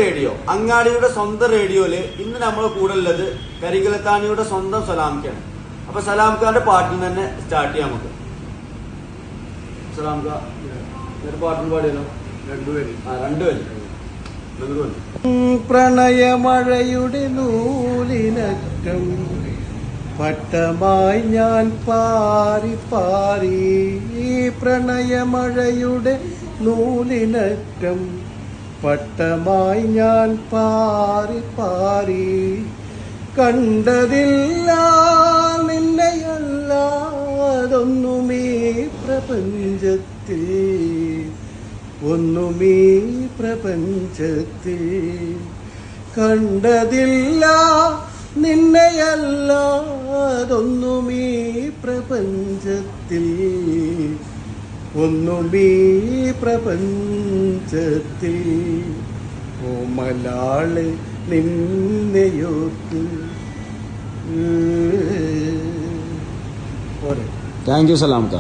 Radio, അങ്ങാടിയുടെ സ്വന്തം റേഡിയോയില് ഇന്ന് നമ്മളെ കൂടെ ഉള്ളത് കരികലത്താണിയുടെ സ്വന്തം സലാംക്കാണ്. അപ്പൊ സലാംഖാന്റെ പാട്ടിൽ തന്നെ സ്റ്റാർട്ട് ചെയ്യാം നമുക്ക്. സലാംഖ ഒരു പാട്ടും പാടിയല്ലോ, രണ്ടുപേര്. പ്രണയമഴയുടെ നൂലിനറ്റം പട്ടമായി ഞാൻ പാറി പാറി, പ്രണയമഴയുടെ നൂലിനറ്റം പട്ടമായി ഞാൻ പാറി പാറി, കണ്ടതില്ല നിന്നെയല്ലാതൊന്നുമീ പ്രപഞ്ചത്തിൽ, ഒന്നുമീ പ്രപഞ്ചത്തിൽ, കണ്ടതില്ല നിന്നെയല്ലാതൊന്നുമീ പ്രപഞ്ചത്തിൽ, ഒന്നുമീ പ്രപഞ്ചത്തിൽ, ഓമലാളെ നിന്നെയോർത്ത്. Thank you സലാംക്ക.